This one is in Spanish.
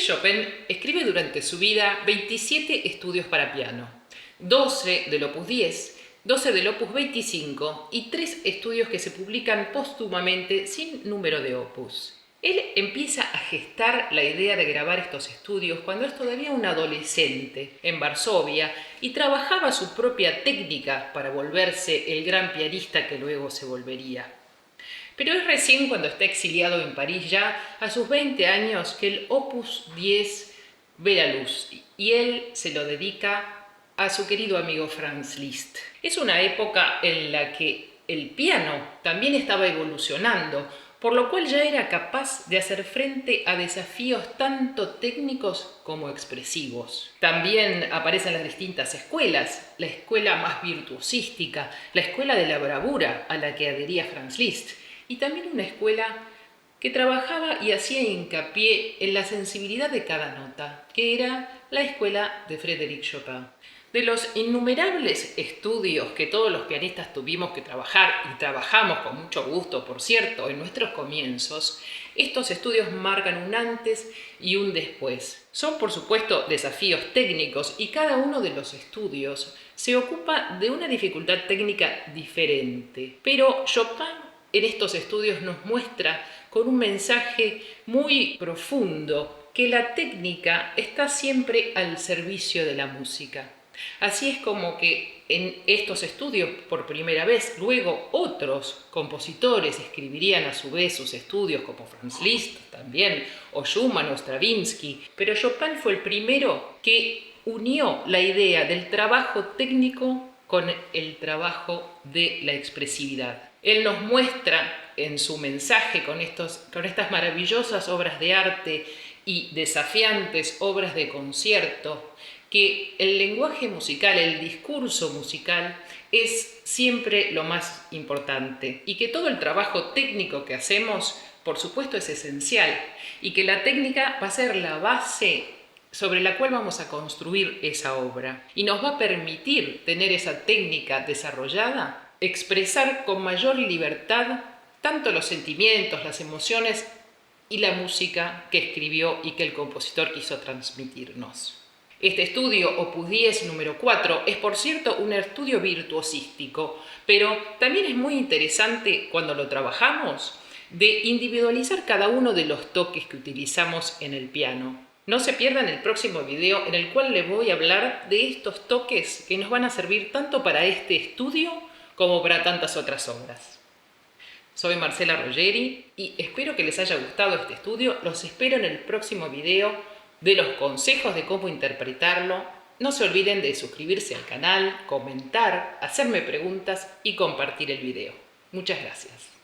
Chopin escribe durante su vida 27 estudios para piano, 12 del opus 10, 12 del opus 25 y 3 estudios que se publican póstumamente sin número de opus. Él empieza a gestar la idea de grabar estos estudios cuando es todavía un adolescente en Varsovia y trabajaba su propia técnica para volverse el gran pianista que luego se volvería. Pero es recién cuando está exiliado en París, ya a sus 20 años, que el opus 10 ve la luz y él se lo dedica a su querido amigo Franz Liszt. Es una época en la que el piano también estaba evolucionando, por lo cual ya era capaz de hacer frente a desafíos tanto técnicos como expresivos. También aparecen las distintas escuelas, la escuela más virtuosística, la escuela de la bravura a la que adhería Franz Liszt, y también una escuela que trabajaba y hacía hincapié en la sensibilidad de cada nota, que era la escuela de Frédéric Chopin. De los innumerables estudios que todos los pianistas tuvimos que trabajar, y trabajamos con mucho gusto, por cierto, en nuestros comienzos, estos estudios marcan un antes y un después. Son, por supuesto, desafíos técnicos y cada uno de los estudios se ocupa de una dificultad técnica diferente. Pero Chopin en estos estudios nos muestra con un mensaje muy profundo que la técnica está siempre al servicio de la música. Así es como que en estos estudios, por primera vez, luego otros compositores escribirían a su vez sus estudios, como Franz Liszt también, o Schumann o Stravinsky, pero Chopin fue el primero que unió la idea del trabajo técnico con el trabajo de la expresividad. Él nos muestra en su mensaje con estas maravillosas obras de arte y desafiantes obras de concierto, que el lenguaje musical, el discurso musical, es siempre lo más importante y que todo el trabajo técnico que hacemos, por supuesto, es esencial y que la técnica va a ser la base sobre la cual vamos a construir esa obra y nos va a permitir tener esa técnica desarrollada, expresar con mayor libertad tanto los sentimientos, las emociones y la música que escribió y que el compositor quiso transmitirnos. Este estudio, opus 10, número 4, es por cierto un estudio virtuosístico, pero también es muy interesante cuando lo trabajamos de individualizar cada uno de los toques que utilizamos en el piano. No se pierdan el próximo video en el cual les voy a hablar de estos toques que nos van a servir tanto para este estudio como para tantas otras obras. Soy Marcela Roggeri y espero que les haya gustado este estudio. Los espero en el próximo video de los consejos de cómo interpretarlo. No se olviden de suscribirse al canal, comentar, hacerme preguntas y compartir el video. Muchas gracias.